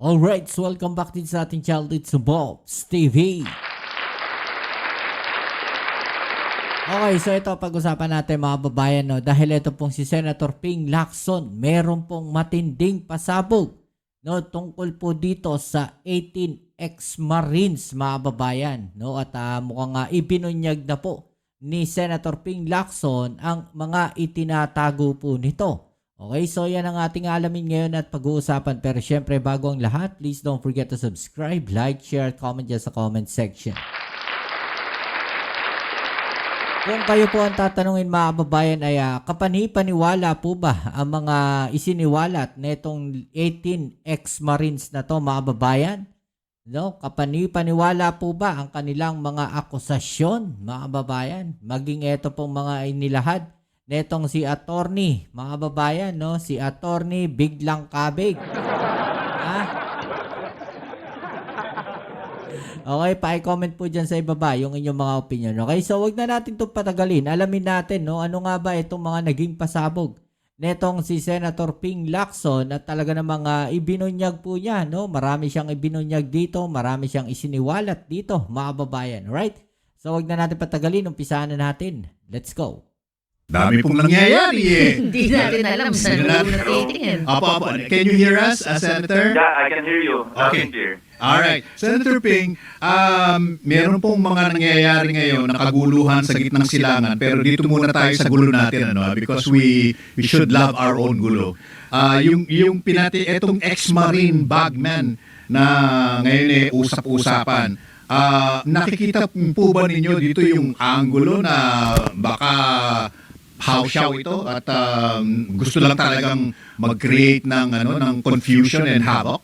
Alright, so welcome back din sa ating channel. It's Bobs TV. Okay, so ito pag-usapan natin mga babayan, no? Dahil ito pong si Senator Ping Lacson, meron pong matinding pasabog, no? Tungkol po dito sa 18 ex-Marines mga babayan, no? At mukhang ibinunyag na po ni Senator Ping Lacson ang mga itinatago po nito. Okay, so yan ang ating alamin ngayon at pag-uusapan. Pero syempre bago ang lahat, please don't forget to subscribe, like, share, comment dyan sa comment section. Kung kayo po ang tatanungin mga kababayan ay kapani-paniwala po ba ang mga isiniwalat netong 18 ex-Marines na to mga kababayan? No, kapani-paniwala po ba ang kanilang mga akusasyon mga kababayan? Maging ito pong mga inilahad netong si attorney mga kababayan, no? Si attorney Biglang Kabig. Okay, pa-comment po dyan sa ibaba yung inyong mga opinion. Okay, so wag na natin itong patagalin. Alamin natin, no, ano nga ba itong mga naging pasabog netong si Senator Ping Lacson at talaga namang ibinunyag po niya, no? Marami siyang ibinunyag dito, marami siyang isiniwalat dito, mga babayan. Right? So wag na natin patagalin, umpisahan na natin. Let's go. Dami pong nangyayari eh. Hindi natin alam saan natin. Apo. Can you hear us, Senator? Yeah, I can hear you. Okay. Clear. Alright. Senator Ping, meron pong mga nangyayari ngayon na kaguluhan sa gitnang silangan, pero dito muna tayo sa gulo natin, ano, because we should love our own gulo. Yung etong ex-Marine bagman na ngayon usap-usapan, nakikita po ba ninyo dito yung angulo na baka hawsyaw ito at gusto lang talagang mag-create ng confusion and havoc?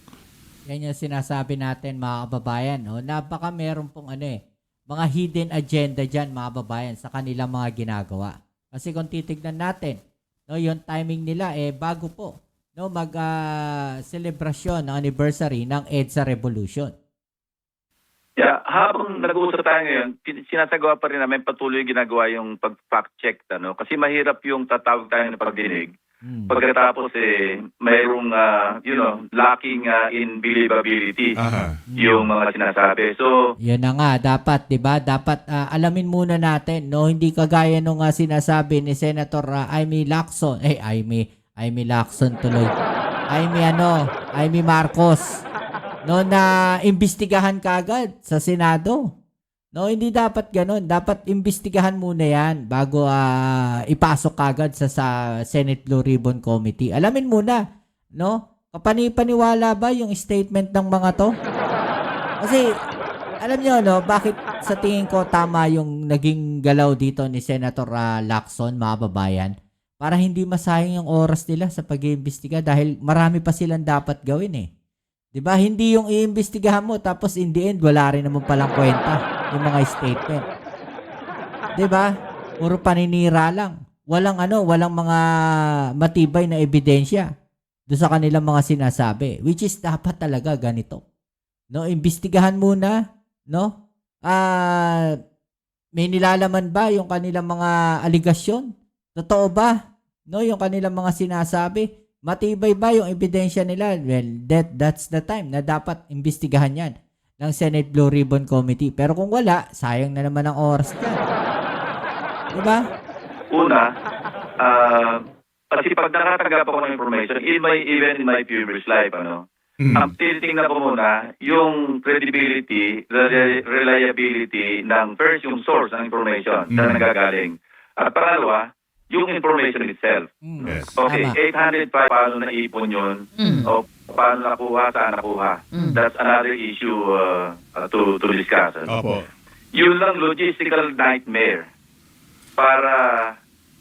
Yan yung sinasabi natin mga kababayan, no? Na baka meron pong mga hidden agenda dyan mga kababayan sa kanilang mga ginagawa. Kasi kung titignan natin, no, yung timing nila bago po, no, mag-celebration ng anniversary ng EDSA Revolution. Yeah, habang nag-uusap tayo ngayon, sinasagawa pa rin namin patuloy ginagawa yung pag-fact check, ano? Kasi mahirap yung tatawag tayo ng pagdinig. Pagkatapos mayroong lacking in believability yung mga sinasabi. So, yun na nga, dapat, 'di ba? Dapat alamin muna natin, no, hindi kagaya nung sinasabi ni Senator Amy Lacson. Amy Lacson tuloy. Amy Marcos. No, na imbestigahan kagad sa Senado. No, hindi dapat ganoon. Dapat imbestigahan muna 'yan bago ipasok kagad sa Senate Blue Ribbon Committee. Alamin muna, no? Kapani-paniwala ba yung statement ng mga 'to? Kasi alam niyo, no, bakit sa tingin ko tama yung naging galaw dito ni Senator Lacson, mga babayan? Para hindi masayang yung oras nila sa pag-iimbestiga dahil marami pa silang dapat gawin eh. 'Di ba? Hindi yung iimbestigahan mo tapos in the end wala rin naman palang kwenta yung mga statement. 'Di ba? Puro paninira lang. Walang mga matibay na ebidensya do sa kanilang mga sinasabi, which is dapat talaga ganito. No, imbestigahan muna, no? May nilalaman ba yung kanilang mga aligasyon? Totoo ba? No, yung kanilang mga sinasabi? Matibay ba yung ebidensya nila? Well, that's the time na dapat imbestigahan yan ng Senate Blue Ribbon Committee. Pero kung wala, sayang na naman ang oras niya. Diba? una, kasi pag nakatanggap ako ng information, even in my previous life, ang tinitingnan ko muna yung credibility, reliability ng first, yung source ng information na nagagaling. At pangalawa, yung information itself. Yes. Okay, Tama. 805, paano naipon yun? O paano nakuha, saan nakuha? That's another issue to discuss. Opo. Yun lang logistical nightmare para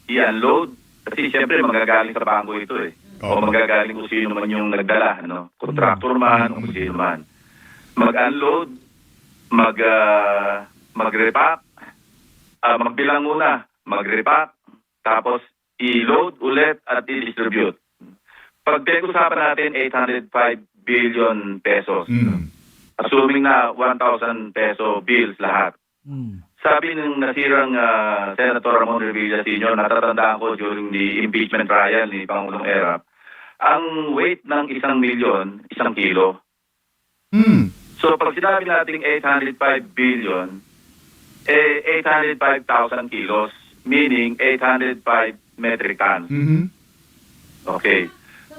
i-unload. Kasi siyempre magagaling sa bangko ito eh. O magagaling kung sino man yung nagdala. Contractor man o kung sino man. Mag-unload, mag-repack, magbilang muna, mag-repack, tapos i-load ulit at i-distribute. Pag pinag-usapan natin 805 billion pesos, assuming na 1,000 peso bills lahat. Sabi ng nasirang Senator Ramon Revilla Sr., natatandaan ko during the impeachment trial ni Pangulong Erap, ang weight ng 1 milyon, 1 kilo. Mm. So pag sinabi nating 805 billion, 805,000 kilos, meaning 805 metric tons. Mhm. Okay.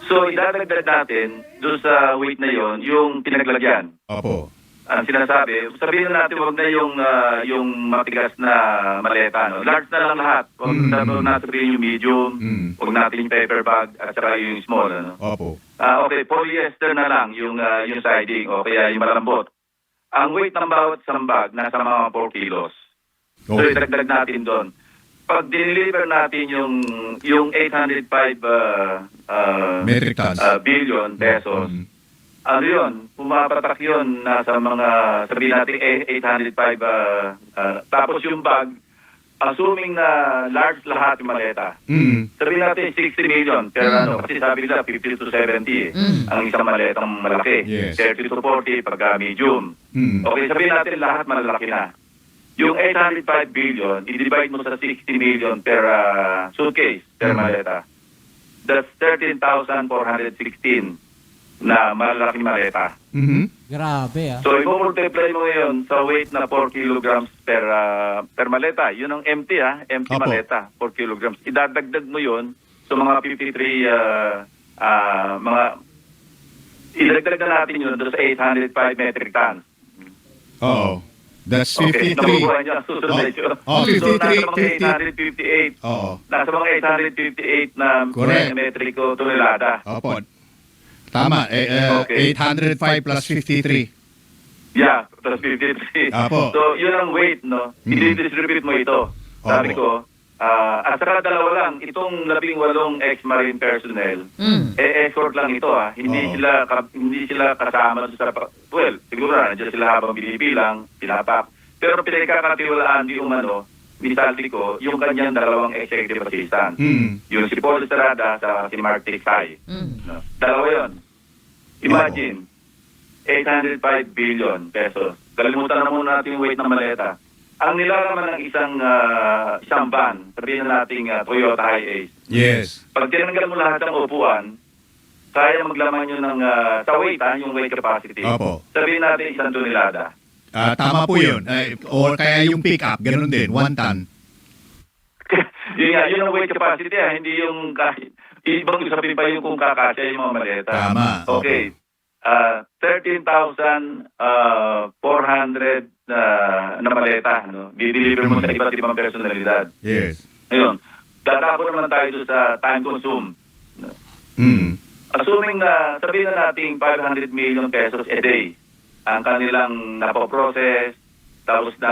So idadagdag natin doon sa weight na yon yung pinaglagyan. Opo. Ang sinasabi, sabihin na natin wag na yung matigas na maleta. No? Large na lang lahat. Huwag na sabihin yung medium, huwag natin yung paper bag at saka yung small. Ano? Opo. Okay, polyester na lang yung siding o kaya yung malambot. Ang weight ng bawat isang bag nasa mga 4 kilos. So Okay. idagdag natin doon. Pag deliver natin yung 805 Metric tons. billion pesos, ano yun, pumapatak yun nasa mga, sabihin natin 805, tapos yung bag, assuming na large lahat yung maleta, Mm. sabihin natin 60 million, pero ano, kasi sabi nila 50 to 70 ang isang maletang malaki, Yes. 30 to 40 pagka medium. Mm. Okay, sabihin natin lahat malalaki na. Yung 805 billion, i-divide mo sa 60 million per suitcase, per maleta. That's 13,416 na malalaking maleta. Mhm. Grabe ah. So, i-multiply mo ngayon sa weight na 4 kilograms per maleta. Yun ang empty empty Opo. maleta, 4 kilograms. Idadagdag mo yun sa mga 53, idagdag na natin yun doon sa 805 metric tons. Oo. That's Okay, 53. nabubuhay niya. Susunod na yun. Oh, So, 53, nasa mga 858. Oo. Nasa mga 858 na Correct. metriko tonelada. Opo. Tama. Okay. 805 plus 53. Yeah, plus 53. Apo. So, yun ang weight, no? I-distribute mo ito. Sabi ko, at saka dalawa lang, itong 18 ex-marine personnel, escort lang ito, Hindi Oo. hindi sila kasama sa, well, siguro nandiyan sila habang binibilang, pinapak. Pero pinagkakatiwalaan di umano, ni Saltico, yung kanyang dalawang executive assistant. Mm. Yung si Paul Estrada sa si Mark Tiksay. No? Dalawa yun. Imagine, 805 billion pesos. Kalimutan na muna natin yung weight ng maleta. Ang nilalaman ng isang van, sabihin na natin Toyota Hi-Ace. Yes. Pag tinanggal mo lahat ng upuan, kaya maglaman yun ng, sa weight, yung weight capacity. Opo. Sabihin natin 1 tonelada. Tama po yun. Or kaya yung pick-up, ganun din, 1 ton. Yun ang weight capacity, hindi yung kahit, ibang usapin pa yung kung kakasya yung mga maleta. Tama. Okay. 13,400 na maleta, no? Di-deliver mo sa iba't ibang personalidad. Yes. Ngayon, dadako naman tayo doon sa time consume. Mm. Assuming na, sabihin na natin 500 million pesos a day ang kanilang napoprocess, tapos na,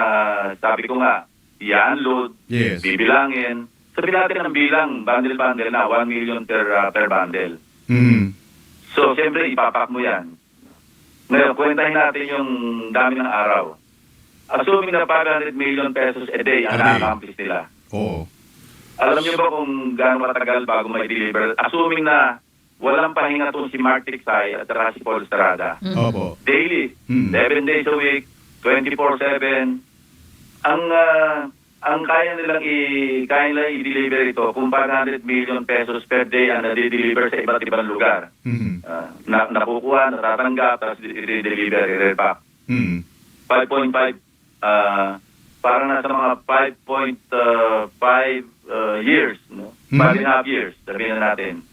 sabi ko nga, i-unload, Yes. bibilangin. Sabihin natin ang bilang, bundle-bundle na, 1 million per bundle. Mm. So, siyempre, ipapak mo yan. Ngayon, kwentahin natin yung dami ng araw. Assuming na 500 million pesos a day ang A day. na-accomplish nila. Oo. Alam niyo ba kung gaano matagal bago may deliver? Assuming na walang pahinga itong si Mark Tiksay at saka si Paul Estrada. Opo. Daily, 7 days a week, 24/7. Ang kaya nilang i-deliver ito kung 500 million pesos per day ang na-deliver sa iba't ibang lugar. Mm. Nakukuha, natatanggap, tapos i-deliver, i-repack. Mm. 5.5, parang nasa mga 5.5 years, no? 5.5 years, sabihin na natin.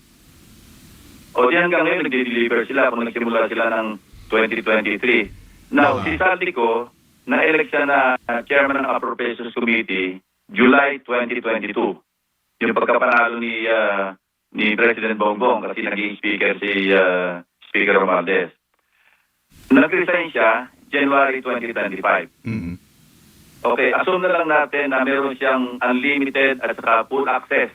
O di hanggang ngayon, nag-deliver sila kung nagsimula sila ng 2023. Now, si Saltico, na-elect siya na chairman ng Appropriations Committee, July 2022. Yung pagkapanalo ni President Bongbong kasi naging speaker si Speaker Romualdez. Nag-resign siya January 2025. Mm. Okay, assume na lang natin na meron siyang unlimited at saka full access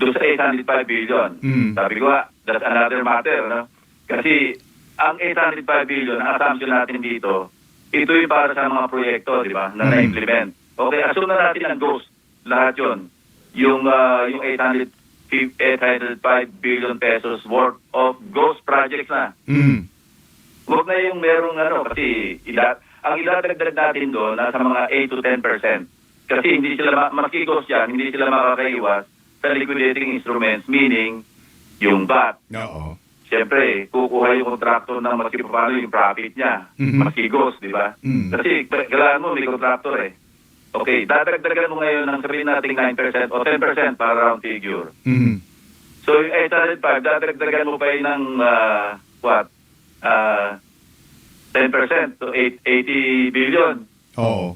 doon sa 805 billion. Mm. Sabi ko that's another matter, no? Kasi ang 805 billion, ang assumption natin dito, ito yung para sa mga proyekto, di ba, na na-implement. Okay, assume na natin ang ghost, lahat yun. Yung 805 billion pesos worth of ghost projects na. Mm. Huwag na yung merong kasi ang idadagdag natin doon nasa mga 8 to 10%. Kasi hindi sila, maski ghost yan, hindi sila makakaiwas sa liquidating instruments, meaning yung VAT, Oo. siyempre, kukuha yung kontraktor ng maski paano yung profit niya. Mhm. Maski ghost, di ba? Mhm. Kasi, kailangan mo, may kontraktor eh. Okay, dadagdagan mo ngayon ng sabihin natin 9% o 10% para round figure. Mhm. So, yung 805, dadagdagan mo pa yun ng, what? 10% to 80 billion. Oo.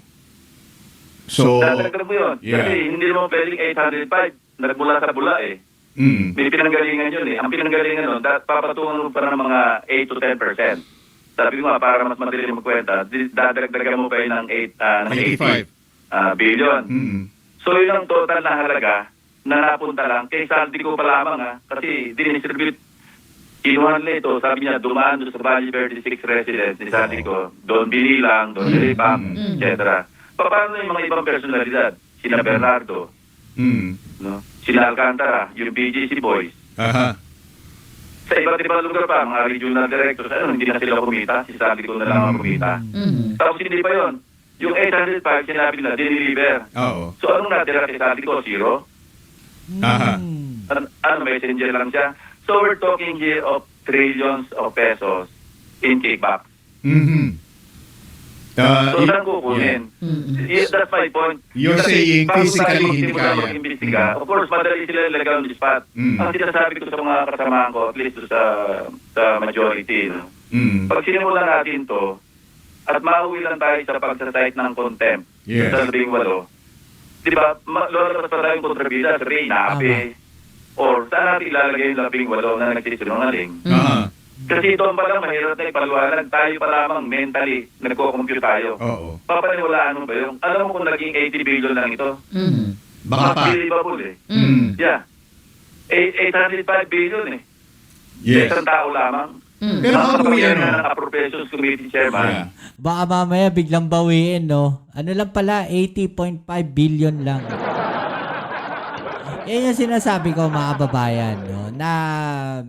So, Dadagdagan mo yun. yeah. Kasi hindi mo pwedeng 805, nagmula sa bula eh. mhm. May pinanggalingan yun eh. Ang pinanggalingan nun, papatungan mo pa ng mga 8 to 10%. Sabi mo nga, para mas madali magkwenta, dadagdagan mo pa yun ng 85. 80 billion. Mhm. So yun ang total na halaga na napunta lang kay Saldi ko pa lamang kasi dinistribute. Kinuha nila ito, sabi niya, dumaan doon sa Valle Verde 6 residence ni Saldi ko. Doon binilang, doon nilipang, etc. Paano yung mga ibang personalidad? Sina Bernardo, Mhm. no? Sina Alcantara, yung BGC Boys. Aha. Sa iba't ibang lugar pa, mga regional directors, hindi na sila kumita. Si Saldi ko na lang ang kumita. Tapos hindi pa yon. Yung 805, sinabi nila, diniliver. Oo. So anong natira kay Saldi ko? Zero? Aha. Ano, messenger lang siya? So we're talking here of trillions of pesos in kickback. Mhm. So saan kukunin? Yeah, that's my point. You're Kasi saying bago physically tayo hindi magsimula kaya. mag-imbestiga, of course, madali sila ilagay on the spot. Mm. Ang sinasabi ko sa mga kasamahan ko, at least sa majority, no? Mhm. Pag sinimulan natin to, at mauwi lang tayo sa pagsasite ng contempt Yes. sa 18, di ba, lalabas pa tayong kontrabida sa Reyna, Ape, or saan natin ilalagay yung 18 na nagsisinungaling? Aha. Kasi doon pa lang, mahirap na ipaliwanag, tayo pa lamang mentally, nagko-compute tayo. Oo. Papaniwalaan mo ba yung, alam mo kung naging 80 billion lang ito? Baka pa. Unbelievable eh. Mhm. Yeah. 805 billion eh. Yes. Isang tao lamang. Pero how do we, Yan ano? ang appropriations committee chairman. Yeah. Baka mamaya biglang bawiin, no? Ano lang pala, 80.5 billion lang. Yan yung sinasabi ko, mga kababayan, no? Na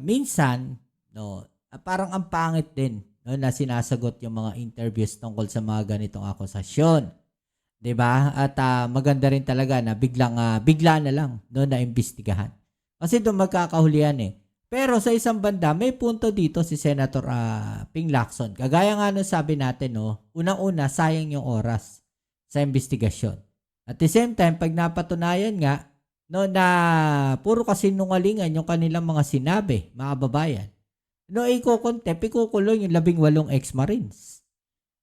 minsan, no, parang ang pangit din, no, na sinasagot yung mga interviews tungkol sa mga ganitong akusasyon. 'Di ba? At maganda rin talaga na bigla na lang, no, na imbestigahan. Kasi doon magkakahulihan eh. Pero sa isang banda, may punto dito si Senator Ping Lacson. Kagaya nga nung sabi natin, no, unang-una, sayang yung oras sa investigasyon. At the same time, pag napatunayan nga, no, na puro kasinungalingan yung kanilang mga sinabi, mga babayan, no, ikukulong yung 18 ex-marines.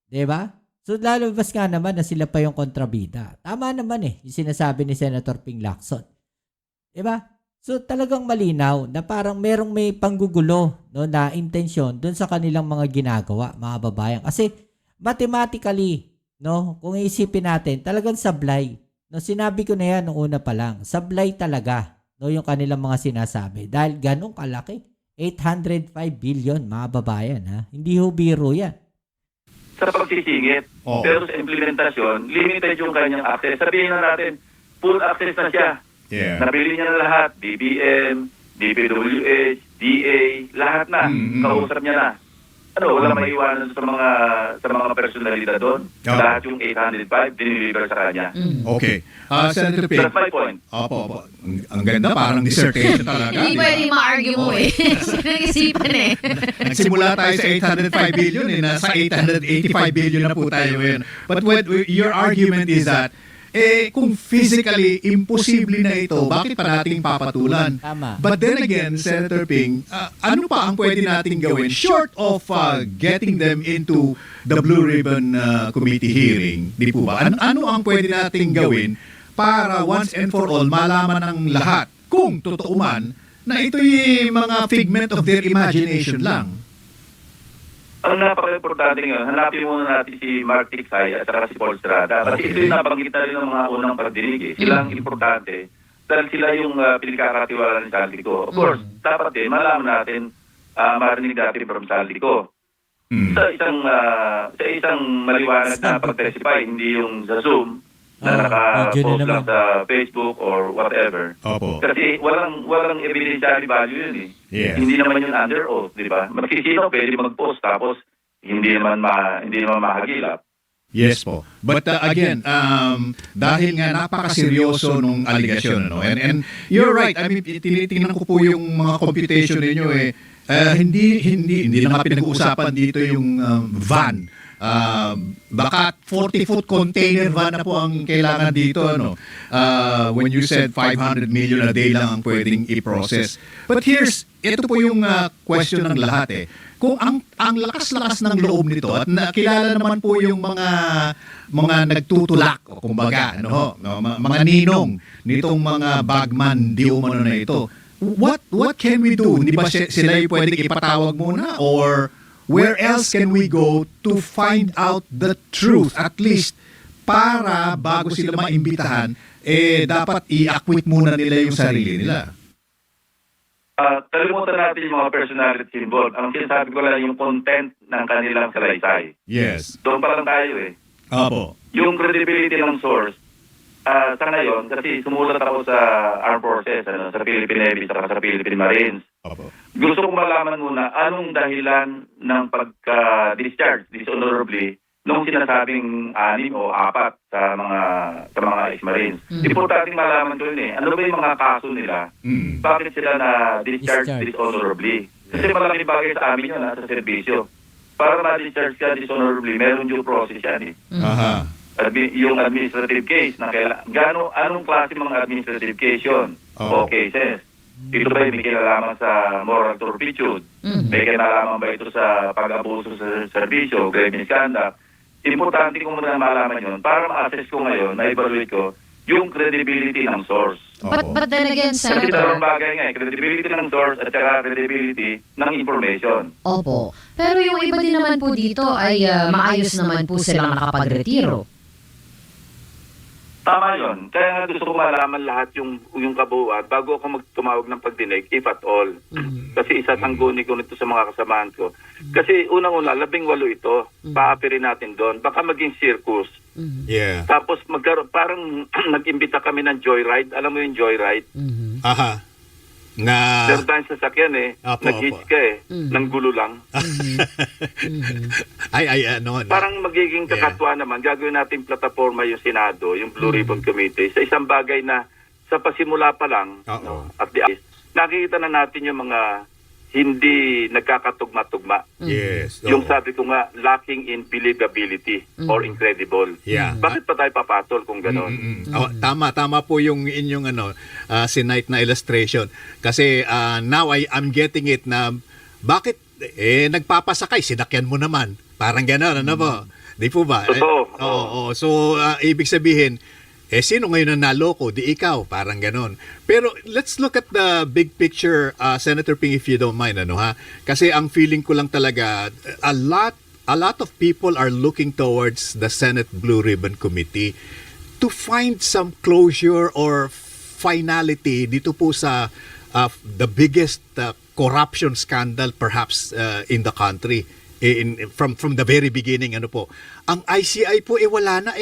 Diba? So, lalabas nga naman na sila pa yung kontrabida. Tama naman eh, yung sinasabi ni Senator Ping Lacson. Diba? So, talagang malinaw na parang may panggugulo, no, na intensyon dun sa kanilang mga ginagawa, mga babayan. Kasi, mathematically, no, kung iisipin natin, talagang sablay. No, sinabi ko na yan nung una pa lang. Sablay talaga, no, yung kanilang mga sinasabi. Dahil ganun kalaki. 805 billion, mga babayan, ha? Hindi ho biro yan. Sa pagsisingit. Oo. Pero sa implementasyon, limited yung kanyang access. Sabihin na natin, full access na siya. Yeah. Nabili niya na lahat. BBM, DPWH, DA, lahat na. Mm-hmm. Kausap niya na. Ano, wala maiwanan sa mga personalidad doon. Oo. Lahat yung 805, diniliver sa kanya. Okay. Senator Ping. That's my point. Opo. Ang ganda, parang dissertation talaga. Hindi di ba? pwede ma-argue mo eh. Sinag-isipan eh. Nagsimula tayo sa 805 billion, nasa 885 billion na po tayo ngayon. But what your argument is that, kung physically imposible na ito, bakit pa nating papatulan? Tama. But then again, Senator Ping, ano pa ang pwede nating gawin short of getting them into the Blue Ribbon Committee hearing? Di po ba? Ano ang pwede nating gawin para once and for all malaman ng lahat kung totoo man na ito'y mga figment of their imagination lang? Ang napaka-importante ngayon, hanapin muna natin si Mark Tiksay at saka si Paul Estrada. Kasi ito yung nabanggit na rin ng mga unang pagdinig. Sila ang importante dahil sila yung pinagkakatiwala ng Saldico. Of course, dapat din malaman natin marinig natin from Saldico. Sa isang maliwanag na pag-testify, hindi yung sa Zoom na naka-post lang sa Facebook or whatever. Opo. Kasi walang evidentiary value yun eh. Yes. Hindi naman yun under oath, di ba? Magsisino pwede mag-post tapos hindi naman mahagilap. Yes po. But again, dahil nga napakaseryoso nung allegation, no? And you're right. I mean, tinitingnan ko po yung mga computation ninyo Hindi na nga pinag-uusapan dito yung van. Baka 40-foot container van na po ang kailangan dito, ano. When you said 500 million a day lang ang pwedeng i-process. But ito po yung question ng lahat eh. Kung ang lakas-lakas ng loob nito at nakilala naman po yung mga nagtutulak o kumbaga mga ninong nitong mga bagman di umano na ito. What can we do? Hindi ba sila yung pwedeng ipatawag muna, or where else can we go to find out the truth, at least para bago sila maimbitahan dapat i-acquit muna nila yung sarili nila? Kalimutan natin yung mga personality involved. Ang sinasabi ko lang yung content ng kanilang salaysay. Yes. Doon pa lang tayo eh. Opo. Yung credibility ng source, sa ngayon, kasi sumulat ako sa Armed Forces, sa Philippine Navy, sa Philippine Marines. Opo. Gusto kong malaman muna anong dahilan ng pagka-discharge dishonorably nung sinasabing 6 o 4 sa mga ex-Marines. Importante malaman ko yun eh. Ano ba yung mga kaso nila? Bakit sila na-discharge dishonorably? Kasi malaking bagay sa amin yun sa serbisyo. Para ma-discharge ka dishonorably, meron due process yan eh. Aha. Yung administrative case na anong klase mga administrative case yun o cases. Ito ba may kinalaman sa moral turpitude? May kinalaman ba ito sa pag-abuso sa serbisyo, grave misconduct? Importante ko muna malaman yun para ma-assess ko ngayon, ma-evaluate ko yung credibility ng source. But then again, Kasi Senator, dalawang bagay nga, credibility ng source at saka credibility ng information. opo. Pero yung iba din naman po dito ay maayos naman po silang nakapagretiro. Tama yun. Kaya nga gusto ko malaman lahat yung kabuuan bago ako magtumawag ng pagdinig, if at all. Kasi isasangguni ko nito sa mga kasamahan ko. Kasi unang-una, 18 ito. Paapirin natin doon. Baka maging circus. Yeah. Tapos parang nag-imbita kami ng joyride. Alam mo yung joyride? Aha. Na Meron tayong sasakyan eh. Apo, Nag-hitch apo. ka eh. Nang gulo lang. ano. Parang magiging kakatwa naman. Gagawin natin plataforma yung Senado, yung Blue Ribbon Committee. Sa isang bagay na sa pasimula pa lang, Oo. at nakikita na natin yung mga hindi nagkakatugma-tugma. Yes. Yung oo. sabi ko nga, lacking in believability or incredible. Yeah. Bakit pa tayo papatol kung gano'n? Tama po yung inyong sinight na illustration. Kasi now I'm getting it na bakit nagpapasakay, sinakyan mo naman. Parang gano'n, ano po? Di po ba? Totoo. Oo. So, ibig sabihin, sino ngayon ang naloko? Di ikaw. Parang ganon. Pero let's look at the big picture, Senator Ping, if you don't mind. Kasi ang feeling ko lang talaga, a lot of people are looking towards the Senate Blue Ribbon Committee to find some closure or finality dito po sa the biggest corruption scandal perhaps in the country. From the very beginning, ano po. Ang ICI po, wala na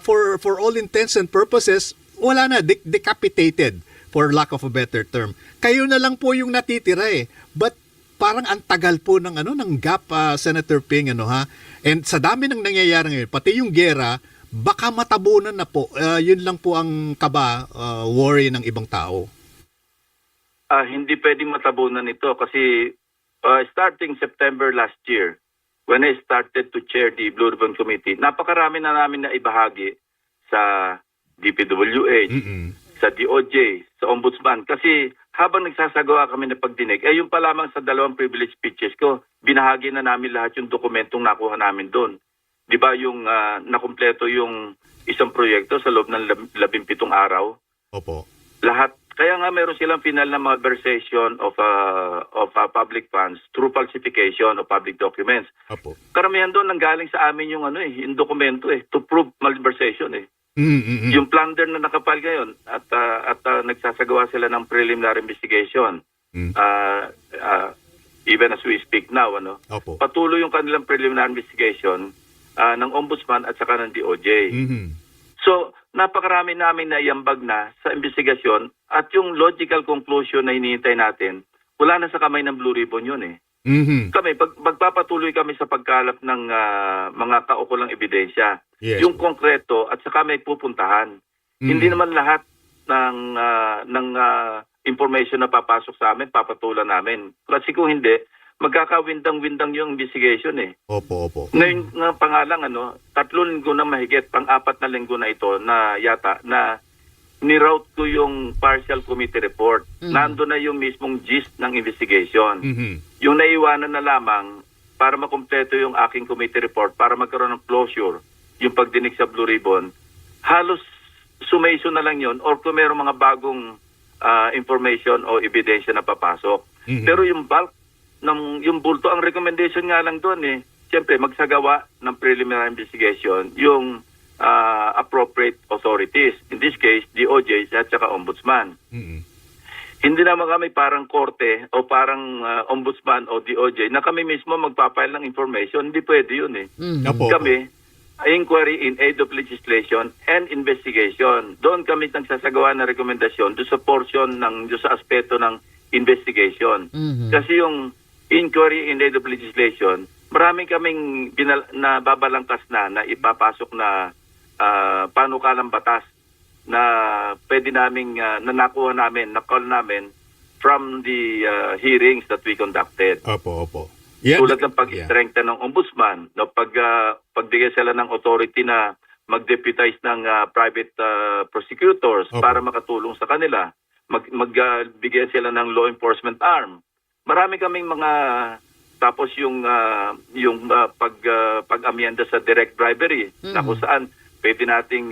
for all intents and purposes, wala na, decapitated for lack of a better term. Kayo na lang po yung natitira But parang ang tagal po ng gap, Senator Ping, And sa dami ng nangyayari ngayon, pati yung gera, baka matabunan na po. Yun lang po ang worry ng ibang tao. Hindi pwedeng matabunan ito kasi starting September last year, when I started to chair the Blue Ribbon Committee, napakarami na namin na ibahagi sa DPWH, sa DOJ, sa Ombudsman. Kasi habang nagsasagawa kami ng pagdinig, yung pa lamang sa 2 privilege speeches ko, binahagi na namin lahat yung dokumentong nakuha namin doon. Di ba yung nakumpleto yung isang proyekto sa loob ng 17 araw? Opo. Lahat. Kaya nga meron silang final na malversation of public funds through falsification of public documents. Opo. Karamihan doon nanggaling sa amin yung yung dokumento to prove malversation Yung plunder na nakapal ngayon at nagsasagawa sila ng preliminary investigation. Even as we speak now, Opo. patuloy yung kanilang preliminary investigation ng Ombudsman at saka ng DOJ. So, napakarami namin na iambag na sa investigasyon at yung logical conclusion na hinihintay natin, wala na sa kamay ng Blue Ribbon yun Kami, magpapatuloy kami sa pagkalap ng mga kaukulang ebidensya. Yes. Yung konkreto at saka may pupuntahan. Hindi naman lahat ng information na papasok sa amin, papatulan namin. Kasi kung hindi, magkakawindang-windang yung investigation eh. Opo, opo. Ngayon nga pangalang 3 linggo na mahigit, pang-4 na linggo na ito na yata na niroute ko yung partial committee report. Nando na yung mismong gist ng investigation. Yung naiwanan na lamang para makumpleto yung aking committee report, para magkaroon ng closure, yung pagdinig sa Blue Ribbon, halos sumayso na lang yon or kung mayroong mga bagong information o ebidensya na papasok. Pero yung bulk, yung bulto, ang recommendation nga lang doon siyempre magsagawa ng preliminary investigation yung appropriate authorities. In this case, DOJ at saka Ombudsman. Hindi naman kami parang korte o parang Ombudsman o DOJ na kami mismo magpapile ng information. Hindi pwede yun Opo, Kami, inquiry in aid of legislation and investigation. Doon kami nagsasagawa ng rekomendasyon doon sa portion doon sa aspeto ng investigation. Kasi yung inquiry in aid of legislation, maraming kaming nababalangkas na ipapasok na panukalang batas na pwede naming nakuha namin, na-call namin from the hearings that we conducted. Opo, opo. Tulad ng pag-strengthen ng ombudsman, pagbigay sila ng authority na mag-deputize ng private prosecutors para makatulong sa kanila, magbigay sila ng law enforcement arm. Marami kaming mga tapos yung pag-amyenda sa direct bribery na kung saan pwede nating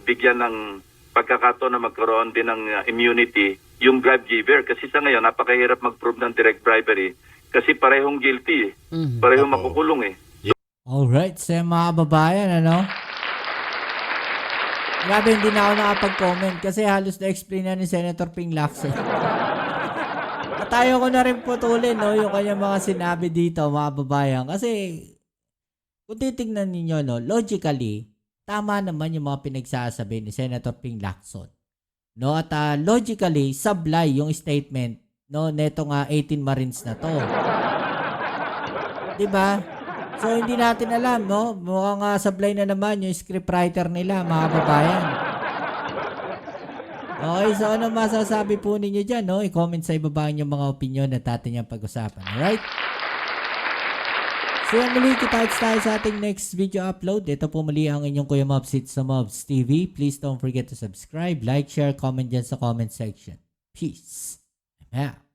bigyan ng pagkakataon na magkaroon din ng immunity yung bribe giver kasi sa ngayon napakahirap mag-prove ng direct bribery kasi parehong guilty parehong makukulong Alright, sa mga babayan, Grabe, hindi na ako nakapag-comment kasi halos na-explain na ni Senator Ping Lacson. At ayaw ko na rin putulin, yung kanyang mga sinabi dito, mga babayan. Kasi, kung titignan ninyo, logically, tama naman yung mga pinagsasabi ni Senator Ping Lacson. At logically, sablay yung statement netong 18 Marines na to. Diba? So, hindi natin alam, mukhang sablay na naman yung scriptwriter nila, mga babayan. Okay, so ano masasabi po ninyo dyan, I-comment sa ibaba yung mga opinion na atin yung pag-usapan. Alright? So yan muli, kita tayo sa ating next video upload. Ito po muli ang inyong Kuya Mobs sa Mobs TV. Please don't forget to subscribe, like, share, comment dyan sa comment section. Peace. I'm out.